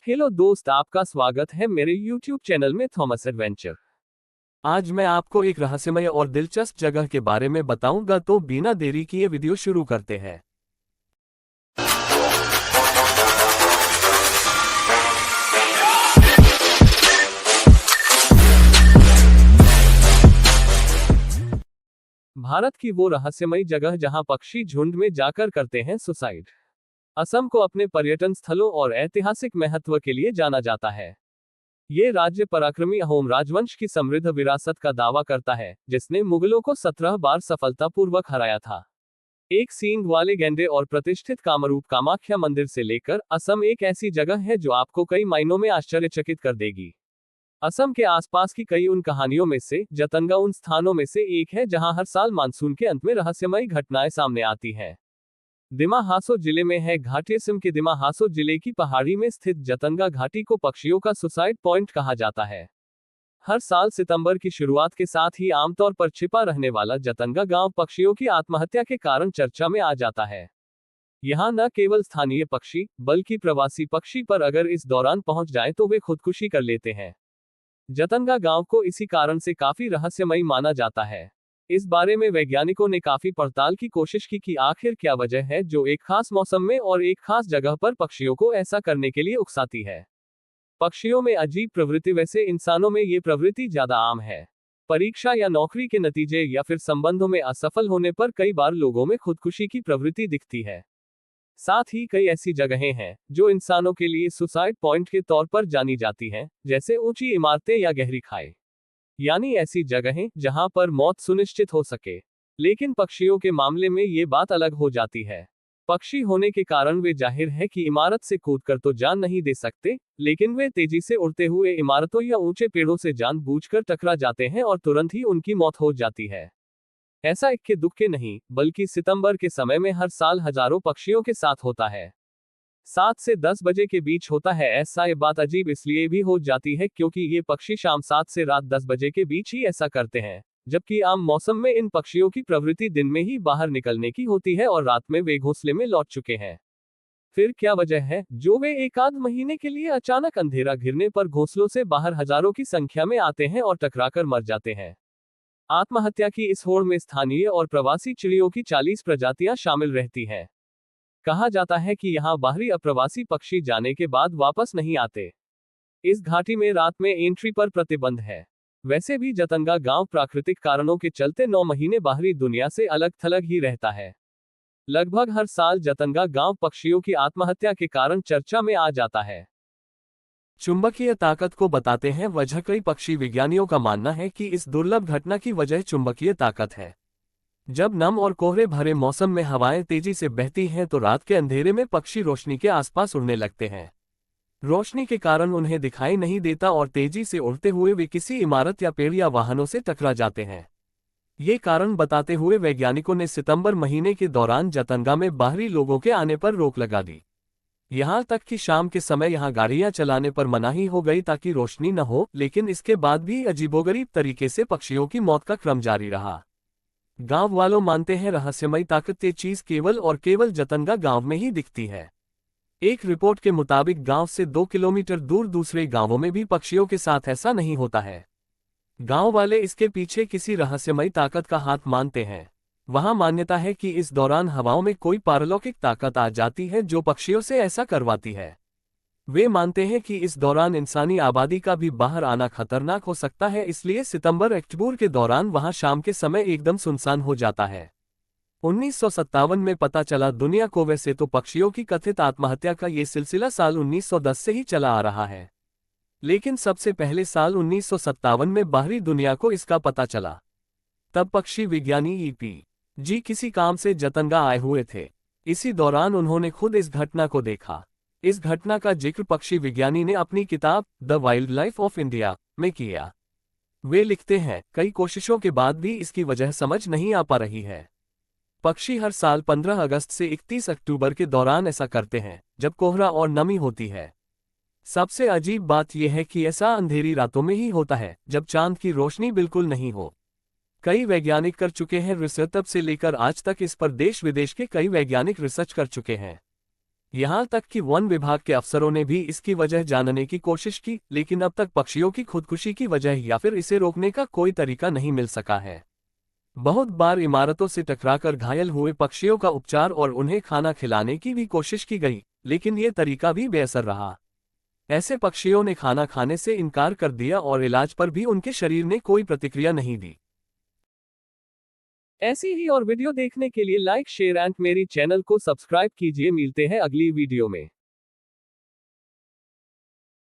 Hello दोस्त, आपका स्वागत है मेरे YouTube चैनल में थॉमस एडवेंचर। आज मैं आपको एक रहस्यमय और दिलचस्प जगह के बारे में बताऊंगा, तो बिना देरी किए वीडियो शुरू करते हैं। भारत की वो रहस्यमयी जगह जहां पक्षी झुंड में जाकर करते हैं सुसाइड। असम को अपने पर्यटन स्थलों और ऐतिहासिक महत्व के लिए जाना जाता है। ये राज्य पराक्रमी अहोम राजवंश की समृद्ध विरासत का दावा करता है, जिसने मुगलों को 17 बार सफलतापूर्वक हराया था। एक सींग वाले गैंडे और प्रतिष्ठित कामरूप कामाख्या मंदिर से लेकर असम एक ऐसी जगह है जो आपको कई मायनों में आश्चर्यचकित कर देगी। असम के आसपास की कई उन कहानियों में से जतंगा उन स्थानों में से एक है जहां हर साल मानसून के अंत में रहस्यमयी घटनाएं सामने आती हैं। दिमा हासो जिले में है घाटी। असम के दिमा हासो जिले की पहाड़ी में स्थित जतंगा घाटी को पक्षियों का सुसाइड पॉइंट कहा जाता है। हर साल सितंबर की शुरुआत के साथ ही आमतौर पर छिपा रहने वाला जतंगा गांव पक्षियों की आत्महत्या के कारण चर्चा में आ जाता है। यहाँ न केवल स्थानीय पक्षी बल्कि प्रवासी पक्षी पर अगर इस दौरान पहुंच जाए तो वे खुदकुशी कर लेते हैं। जतंगा गांव को इसी कारण से काफी रहस्यमयी माना जाता है। इस बारे में वैज्ञानिकों ने काफी पड़ताल की कोशिश की कि आखिर क्या वजह है जो एक खास मौसम में और एक खास जगह पर पक्षियों को ऐसा करने के लिए उकसाती है। पक्षियों में अजीब प्रवृत्ति, वैसे इंसानों में ये प्रवृत्ति ज्यादा आम है। परीक्षा या नौकरी के नतीजे या फिर संबंधों में असफल होने पर कई बार लोगों में खुदकुशी की प्रवृत्ति दिखती है। साथ ही कई ऐसी जगहें हैं जो इंसानों के लिए सुसाइड पॉइंट के तौर पर जानी जाती हैं, जैसे ऊंची इमारतें या गहरी खाई, यानी ऐसी जगहें जहां पर मौत सुनिश्चित हो सके। लेकिन पक्षियों के मामले में ये बात अलग हो जाती है। पक्षी होने के कारण वे जाहिर है कि इमारत से कूदकर तो जान नहीं दे सकते, लेकिन वे तेजी से उड़ते हुए इमारतों या ऊंचे पेड़ों से जानबूझकर टकरा जाते हैं और तुरंत ही उनकी मौत हो जाती है। ऐसा इक्के दुक्के नहीं, बल्कि सितंबर के समय में हर साल हजारों पक्षियों के साथ होता है। 7 से 10 बजे के बीच होता है। ऐसा ये बात अजीब इसलिए भी हो जाती है क्योंकि ये पक्षी शाम 7 से रात 10 बजे के बीच ही ऐसा करते हैं, जबकि आम मौसम में इन पक्षियों की प्रवृत्ति दिन में ही बाहर निकलने की होती है और रात में वे घोंसले में लौट चुके हैं। फिर क्या वजह है जो वे एक आध महीने के लिए अचानक अंधेरा घिरने पर घोंसलों से बाहर हजारों की संख्या में आते हैं और टकराकर मर जाते हैं? आत्महत्या की इस होड़ में स्थानीय और प्रवासी चिड़ियों की 40 प्रजातियां शामिल रहती हैं। कहा जाता है कि यहाँ बाहरी अप्रवासी पक्षी जाने के बाद वापस नहीं आते। इस घाटी में रात में एंट्री पर प्रतिबंध है। वैसे भी जतंगा गांव प्राकृतिक कारणों के चलते 9 महीने बाहरी दुनिया से अलग थलग ही रहता है। लगभग हर साल जतंगा गांव पक्षियों की आत्महत्या के कारण चर्चा में आ जाता है। चुंबकीय ताकत को बताते हैं वजह। कई पक्षी विज्ञानियों का मानना है कि इस दुर्लभ घटना की वजह चुंबकीय ताकत है। जब नम और कोहरे भरे मौसम में हवाएं तेजी से बहती हैं तो रात के अंधेरे में पक्षी रोशनी के आसपास उड़ने लगते हैं। रोशनी के कारण उन्हें दिखाई नहीं देता और तेजी से उड़ते हुए वे किसी इमारत या पेड़ या वाहनों से टकरा जाते हैं। ये कारण बताते हुए वैज्ञानिकों ने सितंबर महीने के दौरान जतंगा में बाहरी लोगों के आने पर रोक लगा दी। यहाँ तक कि शाम के समय यहाँ गाड़ियां चलाने पर मनाही हो गई ताकि रोशनी न हो, लेकिन इसके बाद भी अजीबोगरीब तरीके से पक्षियों की मौत का क्रम जारी रहा। गांव वालों मानते हैं रहस्यमयी ताकत ये चीज केवल और केवल जतंगा गांव में ही दिखती है। एक रिपोर्ट के मुताबिक गांव से 2 किलोमीटर दूर दूसरे गांवों में भी पक्षियों के साथ ऐसा नहीं होता है। गांव वाले इसके पीछे किसी रहस्यमयी ताकत का हाथ मानते हैं। वहां मान्यता है कि इस दौरान हवाओं में कोई पारलौकिक ताकत आ जाती है जो पक्षियों से ऐसा करवाती है। वे मानते हैं कि इस दौरान इंसानी आबादी का भी बाहर आना खतरनाक हो सकता है, इसलिए सितंबर-अक्टूबर के दौरान वहां शाम के समय एकदम सुनसान हो जाता है। 1957 में पता चला दुनिया को। वैसे तो पक्षियों की कथित आत्महत्या का ये सिलसिला साल 1910 से ही चला आ रहा है, लेकिन सबसे पहले साल 1957 में बाहरी दुनिया को इसका पता चला। तब पक्षी विज्ञानी E.P.G. किसी काम से जतंगा आए हुए थे। इसी दौरान उन्होंने खुद इस घटना को देखा। इस घटना का जिक्र पक्षी विज्ञानी ने अपनी किताब the wild life of India में किया। वे लिखते हैं, कई कोशिशों के बाद भी इसकी वजह समझ नहीं आ पा रही है। पक्षी हर साल 15 अगस्त से 31 अक्टूबर के दौरान ऐसा करते हैं, जब कोहरा और नमी होती है। सबसे अजीब बात यह है कि ऐसा अंधेरी रातों में ही होता है, जब चांद की रोशनी बिल्कुल नहीं हो। कई वैज्ञानिक कर चुके हैं रिसर्च, तब से लेकर आज तक इस पर देश विदेश के कई वैज्ञानिक रिसर्च कर चुके हैं। यहाँ तक कि वन विभाग के अफसरों ने भी इसकी वजह जानने की कोशिश की, लेकिन अब तक पक्षियों की खुदकुशी की वजह या फिर इसे रोकने का कोई तरीका नहीं मिल सका है। बहुत बार इमारतों से टकराकर घायल हुए पक्षियों का उपचार और उन्हें खाना खिलाने की भी कोशिश की गई, लेकिन ये तरीका भी बेअसर रहा। ऐसे पक्षियों ने खाना खाने से इनकार कर दिया और इलाज पर भी उनके शरीर ने कोई प्रतिक्रिया नहीं दी। ऐसी ही और वीडियो देखने के लिए लाइक शेयर एंड मेरी चैनल को सब्सक्राइब कीजिए। मिलते हैं अगली वीडियो में।